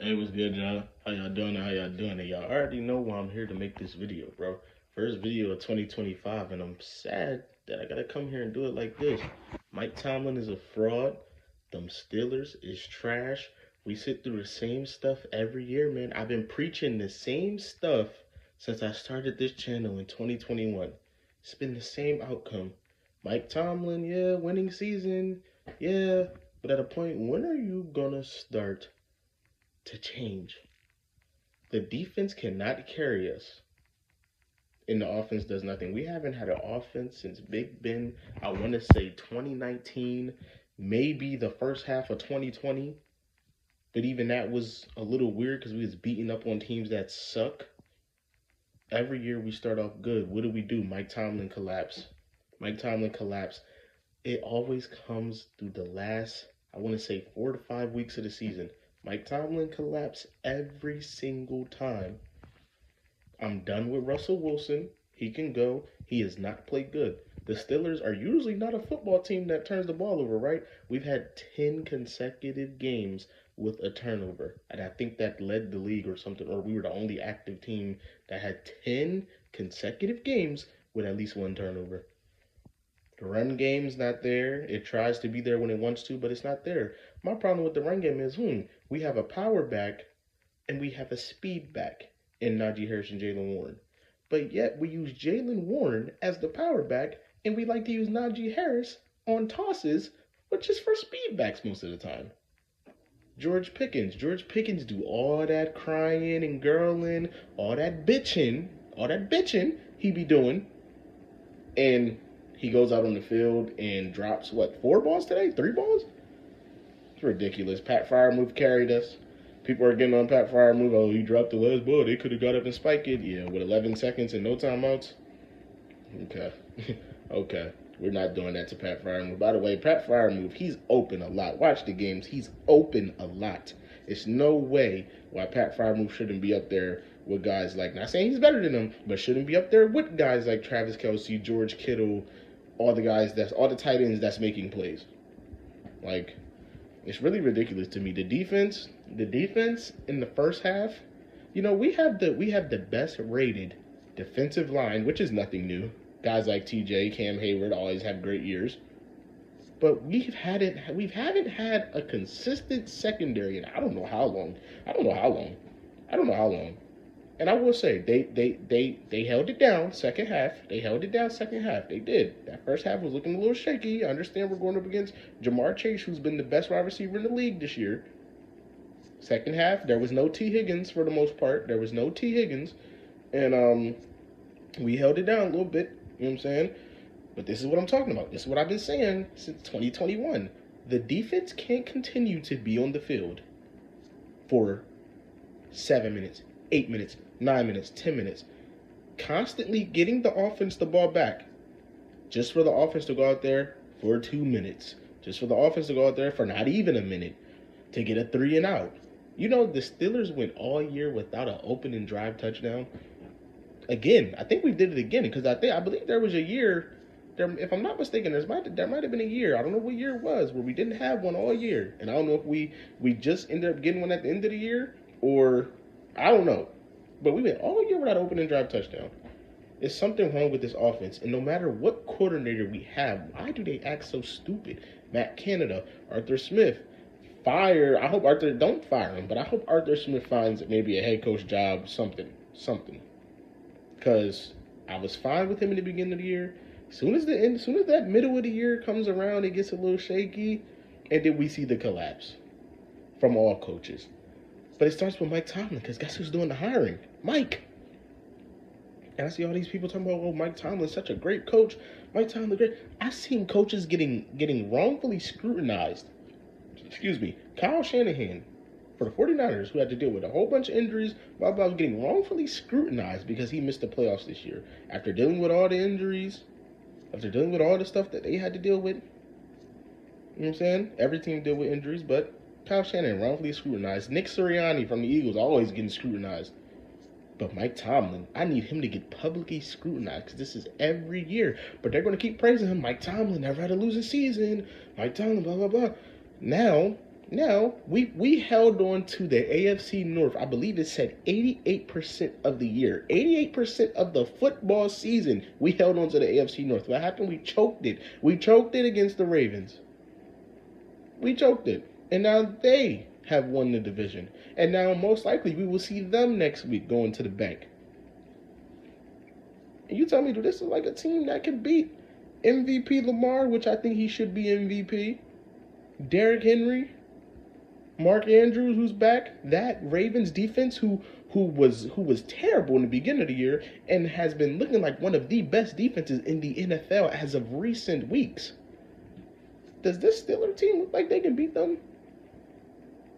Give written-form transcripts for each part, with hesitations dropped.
Hey, what's good, y'all? How y'all doing? How y'all doing? Y'all already know why I'm here to make this video, bro. First video of 2025, and I'm sad that I gotta come here and do it like this. Mike Tomlin is a fraud. Them Steelers is trash. We sit through the same stuff every year, man. I've been preaching the same stuff since I started this channel in 2021. It's been the same outcome. Mike Tomlin, yeah, winning season, yeah. But at a point, when are you gonna start to change? The defense cannot carry us, and the offense does nothing. We haven't had an offense since Big Ben, I want to say 2019, maybe the first half of 2020. But even that was a little weird because we was beating up on teams that suck. Every year we start off good. What do? Mike Tomlin collapse. Mike Tomlin collapse. It always comes through the last, I want to say, 4 to 5 weeks of the season. Mike Tomlin collapse every single time. I'm done with Russell Wilson. He can go. He has not played good. The Steelers are usually not a football team that turns the ball over, right? We've had 10 consecutive games with a turnover. And I think that led the league or something, or we were the only active team that had 10 consecutive games with at least one turnover. The run game's not there. It tries to be there when it wants to, but it's not there. My problem with the run game is, we have a power back and we have a speed back in Najee Harris and Jalen Warren. But yet we use Jalen Warren as the power back, and we like to use Najee Harris on tosses, but just for speed backs most of the time. George Pickens do all that crying and girling, all that bitching he be doing, and he goes out on the field and drops, 4 balls today? 3 balls? It's ridiculous. Pat Freiermuth carried us. People are getting on Pat Freiermuth. Oh, he dropped the last ball. They could have got up and spiked it. Yeah, with 11 seconds and no timeouts. Okay. Okay. We're not doing that to Pat Freiermuth. By the way, Pat Freiermuth, he's open a lot. Watch the games. He's open a lot. It's no way why Pat Freiermuth shouldn't be up there with guys like, not saying he's better than them, but shouldn't be up there with guys like Travis Kelce, George Kittle, all the tight ends that's making plays. Like, it's really ridiculous to me. The defense in the first half, we have the best rated defensive line, which is nothing new. Guys like TJ, Cam Hayward always have great years. But we haven't had a consistent secondary in I don't know how long. And I will say they held it down second half. They did. That first half was looking a little shaky. I understand we're going up against Jamar Chase, who's been the best wide receiver in the league this year. Second half, there was no T. Higgins for the most part. And we held it down a little bit. You know what I'm saying? But this is what I'm talking about. This is what I've been saying since 2021. The defense can't continue to be on the field for 7 minutes, 8 minutes, 9 minutes, 10 minutes, constantly getting the offense the ball back, just for the offense to go out there for 2 minutes, just for the offense to go out there for not even a minute to get a 3 and out. The Steelers went all year without an opening drive touchdown. Again, I think we did it again because I believe there was a year. If I'm not mistaken, there might have been a year. I don't know what year it was where we didn't have one all year, and I don't know if we just ended up getting one at the end of the year or I don't know. But we went all year without opening drive touchdown. There's something wrong with this offense, and no matter what coordinator we have, why do they act so stupid? Matt Canada, Arthur Smith, don't fire him, but I hope Arthur Smith finds maybe a head coach job, something. Because I was fine with him in the beginning of the year. As soon as that middle of the year comes around, it gets a little shaky, and then we see the collapse from all coaches. But it starts with Mike Tomlin, because guess who's doing the hiring? Mike. And I see all these people talking about, Mike Tomlin's such a great coach. Mike Tomlin, great. I've seen coaches getting wrongfully scrutinized. Excuse me. Kyle Shanahan, for the 49ers, who had to deal with a whole bunch of injuries, was getting wrongfully scrutinized because he missed the playoffs this year. After dealing with all the injuries, after dealing with all the stuff that they had to deal with, you know what I'm saying? Every team deal with injuries, but Kyle Shanahan wrongfully scrutinized. Nick Sirianni from the Eagles always getting scrutinized. But Mike Tomlin, I need him to get publicly scrutinized because this is every year. But they're going to keep praising him. Mike Tomlin never had a losing season. Mike Tomlin, blah, blah, blah. Now, Now, we held on to the AFC North. I believe it said 88% of the year. 88% of the football season, we held on to the AFC North. What happened? We choked it. We choked it against the Ravens. We choked it. And now they have won the division. And now, most likely, we will see them next week going to the bank. And you tell me, this is like a team that can beat MVP Lamar, which I think he should be MVP, Derrick Henry, Mark Andrews, who's back, that Ravens defense who was terrible in the beginning of the year and has been looking like one of the best defenses in the NFL as of recent weeks. Does this Steelers team look like they can beat them?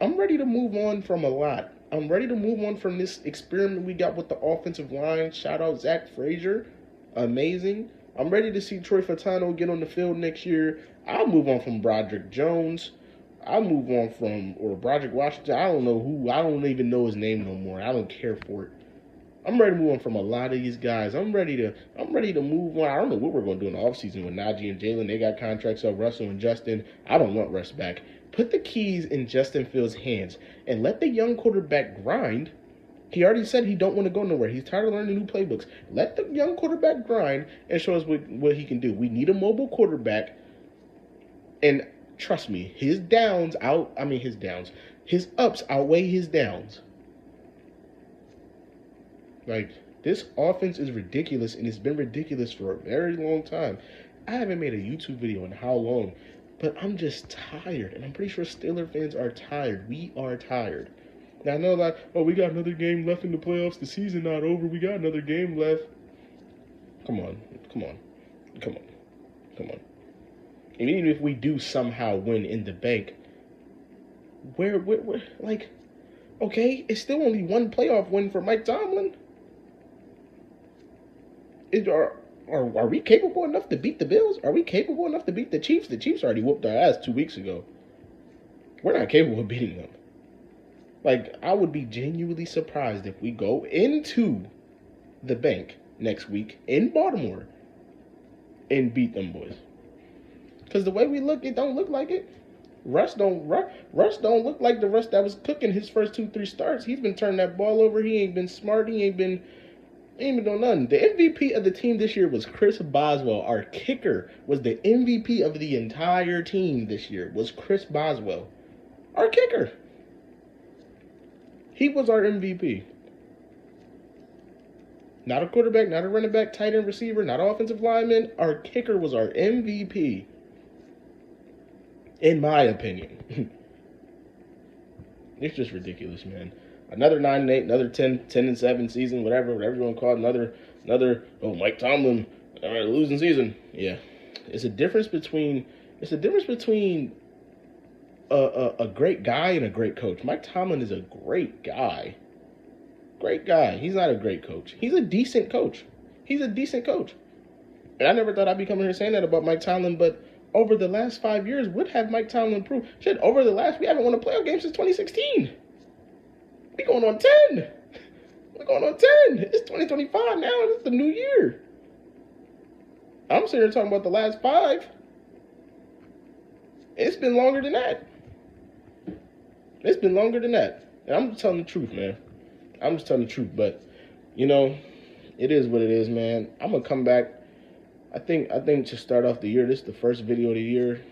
I'm ready to move on from a lot. I'm ready to move on from this experiment we got with the offensive line. Shout out Zach Frazier. Amazing. I'm ready to see Troy Fautano get on the field next year. I'll move on from Broderick Jones. I'll move on from, or Broderick Washington. I don't know who. I don't even know his name no more. I don't care for it. I'm ready to move on from a lot of these guys. I'm ready to move on. I don't know what we're going to do in the offseason with Najee and Jalen. They got contracts up. Russell and Justin. I don't want Russ back. Put the keys in Justin Fields' hands and let the young quarterback grind. He already said he don't want to go nowhere. He's tired of learning new playbooks. Let the young quarterback grind and show us what he can do. We need a mobile quarterback. And trust me, his ups outweigh his downs. Like, this offense is ridiculous, and it's been ridiculous for a very long time. I haven't made a YouTube video in how long, but I'm just tired, and I'm pretty sure Steelers fans are tired. We are tired. Now, I know, like, oh, we got another game left in the playoffs. The season not over. We got another game left. Come on. And even if we do somehow win in the bank, we're like, okay, it's still only one playoff win for Mike Tomlin. Are we capable enough to beat the Bills? Are we capable enough to beat the Chiefs? The Chiefs already whooped our ass 2 weeks ago. We're not capable of beating them. Like, I would be genuinely surprised if we go into the bank next week in Baltimore and beat them boys. Because the way we look, it don't look like it. Russ don't look like the Russ that was cooking his first 2-3 starts. He's been turning that ball over. He ain't been smart. He ain't been doing nothing. The MVP of the team this year was Chris Boswell. Our kicker was the MVP of the entire team this year, was Chris Boswell. Our kicker. He was our MVP. Not a quarterback, not a running back, tight end receiver, not an offensive lineman. Our kicker was our MVP. In my opinion. It's just ridiculous, man. Another 9-8, another 10-7 season, whatever you want to call it. Another Mike Tomlin, losing season. Yeah. It's a difference between a great guy and a great coach. Mike Tomlin is a great guy. Great guy. He's not a great coach. He's a decent coach. And I never thought I'd be coming here saying that about Mike Tomlin, but over the last 5 years, what have Mike Tomlin proved? We haven't won a playoff game since 2016. We're going on 10. It's 2025 now. It's the new year. I'm sitting here talking about the last 5. It's been longer than that. And I'm just telling the truth, man. But, it is what it is, man. I'm going to come back. I think to start off the year, this is the first video of the year.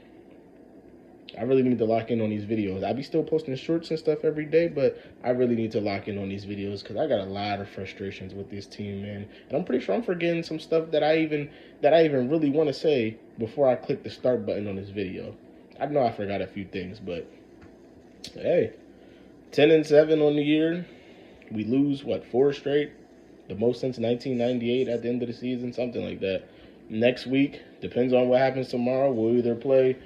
I really need to lock in on these videos. I be still posting shorts and stuff every day, but I really need to lock in on these videos because I got a lot of frustrations with this team, man. And I'm pretty sure I'm forgetting some stuff that I even really want to say before I click the start button on this video. I know I forgot a few things, but hey, 10-7 on the year. We lose 4 straight, the most since 1998 at the end of the season, something like that. Next week, depends on what happens tomorrow. We'll either play.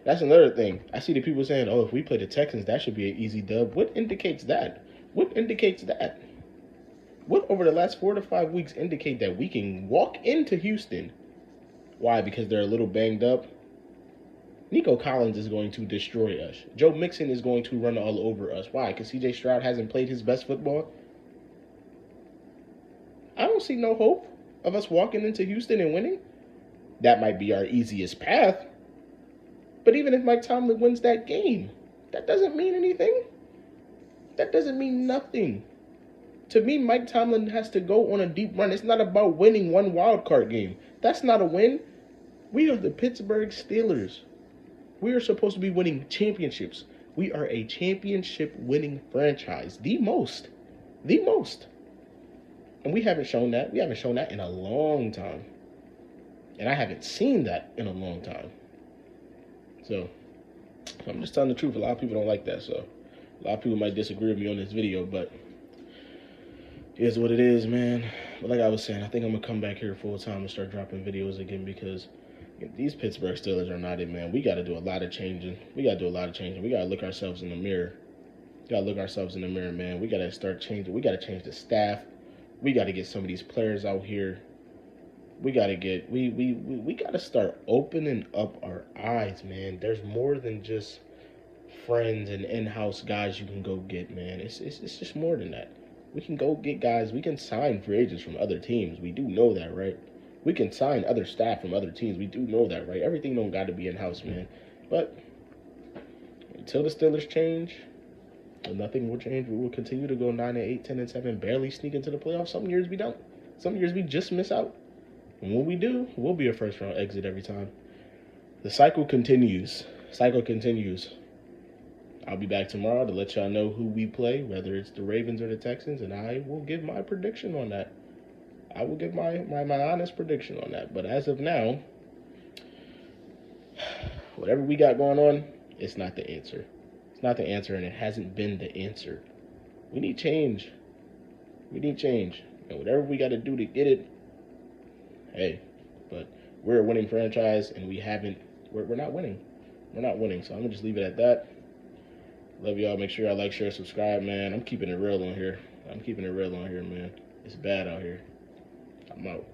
That's another thing. I see the people saying, oh, if we play the Texans, that should be an easy dub. What indicates that? What over the last 4 to 5 weeks indicate that we can walk into Houston? Why? Because they're a little banged up. Nico Collins is going to destroy us. Joe Mixon is going to run all over us. Why? Because C.J. Stroud hasn't played his best football? I don't see no hope of us walking into Houston and winning. That might be our easiest path. But even if Mike Tomlin wins that game, that doesn't mean anything. That doesn't mean nothing. To me, Mike Tomlin has to go on a deep run. It's not about winning one wild card game. That's not a win. We are the Pittsburgh Steelers. We are supposed to be winning championships. We are a championship winning franchise. The most. The most. And we haven't shown that. We haven't shown that in a long time. And I haven't seen that in a long time. So, I'm just telling the truth. A lot of people don't like that. So, a lot of people might disagree with me on this video. But it is what it is, man. But like I was saying, I think I'm going to come back here full time and start dropping videos again because these Pittsburgh Steelers are not it, man. We got to do a lot of changing. We got to look ourselves in the mirror. Man. We got to start changing. We got to change the staff. We got to get some of these players out here. We got to start opening up our eyes, man. There's more than just friends and in-house guys you can go get, man. It's just more than that. We can go get guys. We can sign free agents from other teams. We do know that, right? We can sign other staff from other teams. We do know that, right? Everything don't got to be in-house, man. But until the Steelers change, nothing will change. We will continue to go 9-8, 10-7, barely sneak into the playoffs. Some years we don't. Some years we just miss out. And when we do, we'll be a first-round exit every time. The cycle continues. I'll be back tomorrow to let y'all know who we play, whether it's the Ravens or the Texans, and I will give my prediction on that. I will give my honest prediction on that. But as of now, whatever we got going on, it's not the answer. It's not the answer, and it hasn't been the answer. We need change. And whatever we got to do to get it, hey, but we're a winning franchise, and we're not winning. So I'm going to just leave it at that. Love y'all. Make sure y'all like, share, subscribe, man. I'm keeping it real on here. Man. It's bad out here. I'm out.